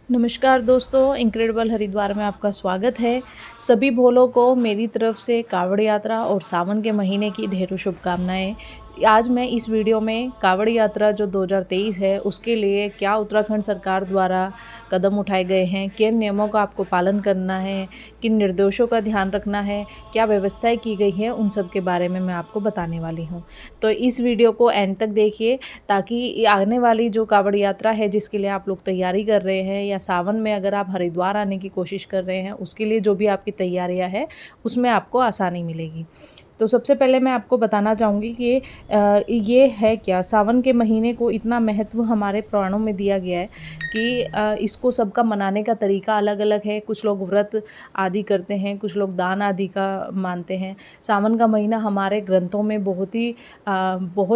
नमस्कार दोस्तों, इनक्रेडिबल हरिद्वार में आपका स्वागत है। सभी भोलों को मेरी तरफ से कावड़ यात्रा और सावन के महीने की ढेरों शुभकामनाएँ। आज मैं इस वीडियो में कावड़ यात्रा जो 2023 है, उसके लिए क्या उत्तराखंड सरकार द्वारा कदम उठाए गए हैं, किन नियमों का आपको पालन करना है, किन निर्देशों का ध्यान रखना है, क्या व्यवस्थाएँ की गई हैं, उन सब के बारे में मैं आपको बताने वाली हूँ। तो इस वीडियो को एंड तक देखिए ताकि आने वाली जो कावड़ यात्रा है जिसके लिए आप लोग तैयारी कर रहे हैं, या सावन में अगर आप हरिद्वार आने की कोशिश कर रहे हैं, उसके लिए जो भी आपकी तैयारियां है उसमें आपको आसानी मिलेगी। तो सबसे पहले मैं आपको बताना चाहूँगी कि ये है क्या, सावन के महीने को इतना महत्व हमारे पुराणों में दिया गया है कि इसको सबका मनाने का तरीका अलग अलग है। कुछ लोग व्रत आदि करते हैं, कुछ लोग दान आदि का मानते हैं। सावन का महीना हमारे ग्रंथों में बहुत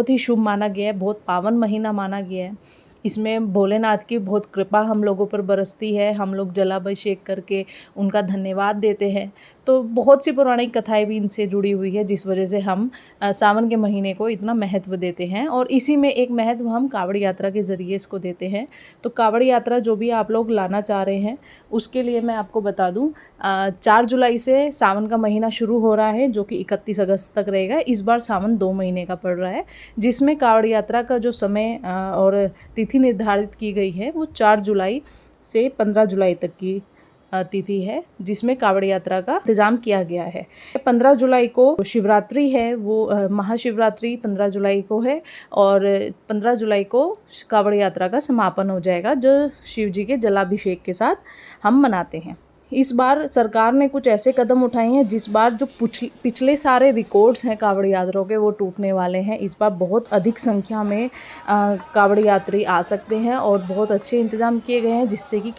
ही शुभ माना गया है, बहुत पावन महीना माना गया है। इसमें भोलेनाथ की बहुत कृपा हम लोगों पर बरसती है। हम लोग जलाभिषेक करके उनका धन्यवाद देते हैं। तो बहुत सी पौराणिक कथाएं भी इनसे जुड़ी हुई है, जिस वजह से हम सावन के महीने को इतना महत्व देते हैं, और इसी में एक महत्व हम कावड़ यात्रा के ज़रिए इसको देते हैं। तो कावड़ यात्रा जो भी आप लोग लाना चाह रहे हैं, उसके लिए मैं आपको बता दूं, 4 जुलाई से सावन का महीना शुरू हो रहा है, जो कि 31 अगस्त तक रहेगा। इस बार सावन 2 महीने का पड़ रहा है, जिसमें कावड़ यात्रा का जो समय और तिथि निर्धारित की गई है वो 4 जुलाई से 15 जुलाई तक की तिथि है, जिसमें कावड़ यात्रा का इंतजाम किया गया है। 15 जुलाई को शिवरात्रि है, वो महाशिवरात्रि 15 जुलाई को है, और 15 जुलाई को कावड़ यात्रा का समापन हो जाएगा, जो शिव जी के जलाभिषेक के साथ हम मनाते हैं। इस बार सरकार ने कुछ ऐसे कदम उठाए हैं जिस बार जो पिछले सारे रिकॉर्ड्स हैं कावड़ यात्रियों के, वो टूटने वाले हैं। इस बार बहुत अधिक संख्या में कावड़ यात्री आ सकते हैं, और बहुत अच्छे इंतज़ाम किए गए हैं, जिससे कि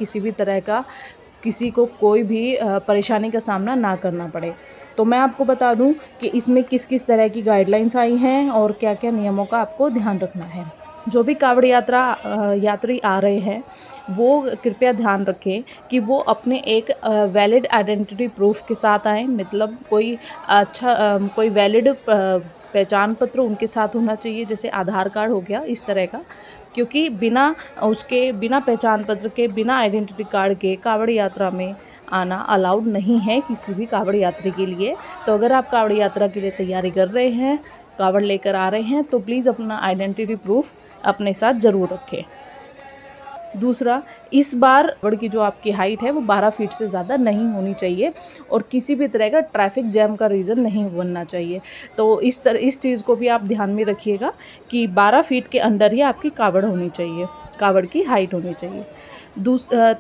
किसी को कोई भी परेशानी का सामना ना करना पड़े। तो मैं आपको बता दूं कि इसमें किस किस तरह की गाइडलाइंस आई हैं और क्या क्या नियमों का आपको ध्यान रखना है। जो भी कावड़ यात्री आ रहे हैं, वो कृपया ध्यान रखें कि वो अपने एक वैलिड आइडेंटिटी प्रूफ के साथ आएँ। मतलब कोई वैलिड पहचान पत्र उनके साथ होना चाहिए, जैसे आधार कार्ड हो गया, इस तरह का। क्योंकि बिना पहचान पत्र के, बिना आइडेंटिटी कार्ड के कावड़ यात्रा में आना अलाउड नहीं है किसी भी कावड़ यात्री के लिए। तो अगर आप कावड़ यात्रा के लिए तैयारी कर रहे हैं, कावड़ लेकर आ रहे हैं, तो प्लीज़ अपना आइडेंटिटी प्रूफ अपने साथ ज़रूर रखें। दूसरा, इस बार कावड़ की जो आपकी हाइट है वो 12 फीट से ज़्यादा नहीं होनी चाहिए, और किसी भी तरह का ट्रैफिक जैम का रीज़न नहीं बनना चाहिए। तो इस चीज़ को भी आप ध्यान में रखिएगा कि 12 फीट के अंडर ही आपकी कावड़ होनी चाहिए, कावड़ की हाइट होनी चाहिए।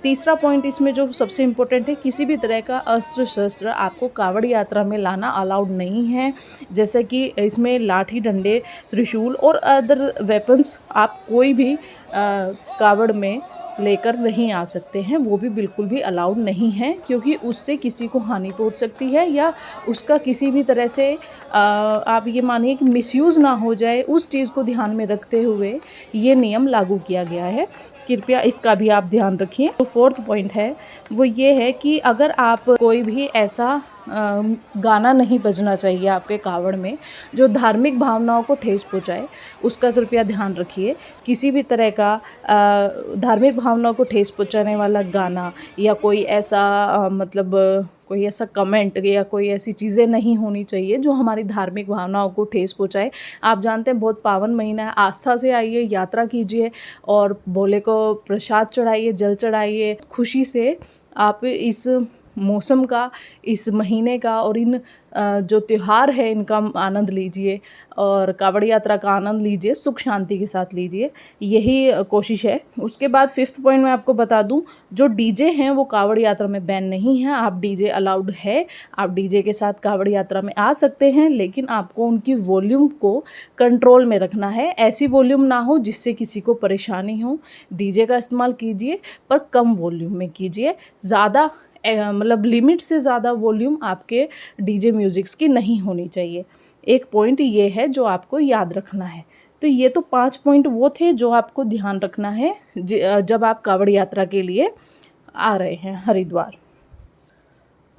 तीसरा पॉइंट इसमें जो सबसे इम्पोर्टेंट है, किसी भी तरह का अस्त्र शस्त्र आपको कावड़ यात्रा में लाना अलाउड नहीं है। जैसे कि इसमें लाठी, डंडे, त्रिशूल और अदर वेपन्स आप कोई भी कावड़ में लेकर नहीं आ सकते हैं, वो भी बिल्कुल भी अलाउड नहीं है, क्योंकि उससे किसी को हानि पहुंच सकती है, या उसका किसी भी तरह से आप ये मानिए कि मिसयूज़ ना हो जाए। उस चीज़ को ध्यान में रखते हुए ये नियम लागू किया गया है। कृपया इसका भी आप ध्यान रखिए। तो फोर्थ पॉइंट है वो ये है कि अगर आप कोई भी ऐसा गाना नहीं बजना चाहिए आपके कावड़ में जो धार्मिक भावनाओं को ठेस पहुँचाए, उसका कृपया ध्यान रखिए। किसी भी तरह का धार्मिक भावनाओं को ठेस पहुँचाने वाला गाना, या कोई ऐसा कमेंट या कोई ऐसी चीज़ें नहीं होनी चाहिए जो हमारी धार्मिक भावनाओं को ठेस पहुँचाए। आप जानते हैं बहुत पावन महीना है, आस्था से आइए, यात्रा कीजिए और भोले को प्रसाद चढ़ाइए, जल चढ़ाइए। खुशी से आप इस मौसम का, इस महीने का और इन जो त्यौहार है इनका आनंद लीजिए, और कावड़ यात्रा का आनंद लीजिए, सुख शांति के साथ लीजिए। यही कोशिश है। उसके बाद 5th पॉइंट मैं आपको बता दूं, जो डीजे हैं वो कावड़ यात्रा में बैन नहीं है। आप डीजे अलाउड है, आप डीजे के साथ कावड़ यात्रा में आ सकते हैं, लेकिन आपको उनकी वॉल्यूम को कंट्रोल में रखना है। ऐसी वॉल्यूम ना हो जिससे किसी को परेशानी हो। डीजे का इस्तेमाल कीजिए, पर कम वॉल्यूम में कीजिए। ज़्यादा लिमिट से ज़्यादा वॉल्यूम आपके डीजे म्यूज़िक्स की नहीं होनी चाहिए। एक पॉइंट ये है जो आपको याद रखना है। तो ये तो 5 पॉइंट वो थे जो आपको ध्यान रखना है जब आप कावड़ यात्रा के लिए आ रहे हैं हरिद्वार।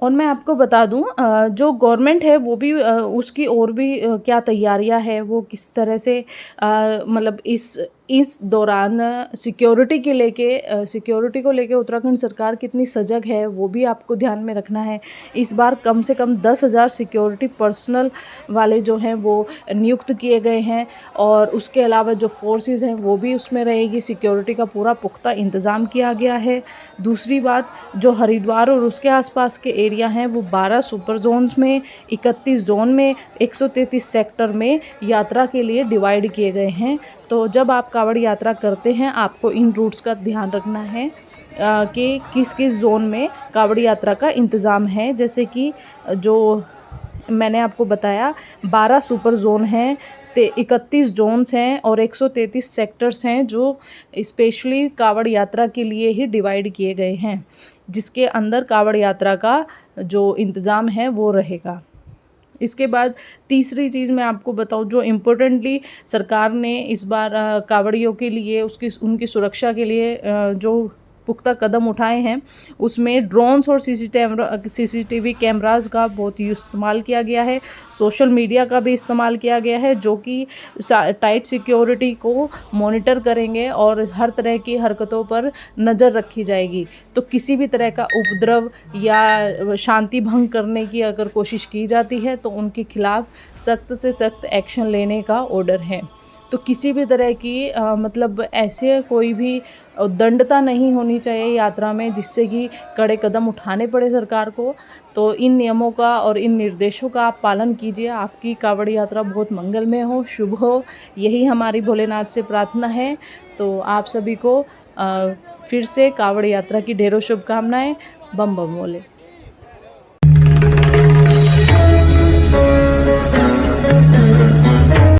और मैं आपको बता दूं, जो गवर्नमेंट है वो भी उसकी और भी क्या तैयारियां है, वो किस तरह से इस इस दौरान सिक्योरिटी को लेके उत्तराखंड सरकार कितनी सजग है वो भी आपको ध्यान में रखना है। इस बार कम से कम 10,000 सिक्योरिटी पर्सनल वाले जो हैं वो नियुक्त किए गए हैं और उसके अलावा जो फोर्सेस हैं वो भी उसमें रहेगी। सिक्योरिटी का पूरा पुख्ता इंतज़ाम किया गया है। दूसरी बात, जो हरिद्वार और उसके आसपास के एरिया हैं वो 12 सुपर जोन्स में, 31 जोन में, 133 सेक्टर में यात्रा के लिए डिवाइड किए गए हैं। तो जब आप कावड़ यात्रा करते हैं आपको इन रूट्स का ध्यान रखना है कि किस किस जोन में कावड़ यात्रा का इंतज़ाम है। जैसे कि जो मैंने आपको बताया 12 सुपर जोन हैं, 31 जोन्स हैं और 133 सेक्टर्स हैं जो स्पेशली कावड़ यात्रा के लिए ही डिवाइड किए गए हैं, जिसके अंदर कावड़ यात्रा का जो इंतज़ाम है वो रहेगा। इसके बाद तीसरी चीज़ मैं आपको बताऊं जो इम्पोर्टेंटली सरकार ने इस बार कावड़ियों के लिए उनकी सुरक्षा के लिए जो पुख्ता कदम उठाए हैं उसमें ड्रोन्स और सीसीटीवी कैमरास का बहुत ही इस्तेमाल किया गया है। सोशल मीडिया का भी इस्तेमाल किया गया है जो कि टाइट सिक्योरिटी को मॉनिटर करेंगे और हर तरह की हरकतों पर नज़र रखी जाएगी। तो किसी भी तरह का उपद्रव या शांति भंग करने की अगर कोशिश की जाती है तो उनके खिलाफ़ सख्त से सख्त एक्शन लेने का ऑर्डर है। तो किसी भी तरह की मतलब ऐसे कोई भी दंडता नहीं होनी चाहिए यात्रा में जिससे कि कड़े कदम उठाने पड़े सरकार को। तो इन नियमों का और इन निर्देशों का आप पालन कीजिए। आपकी कावड़ यात्रा बहुत मंगलमय हो, शुभ हो, यही हमारी भोलेनाथ से प्रार्थना है। तो आप सभी को फिर से कावड़ यात्रा की ढेरों शुभकामनाएं। बम बम बोले।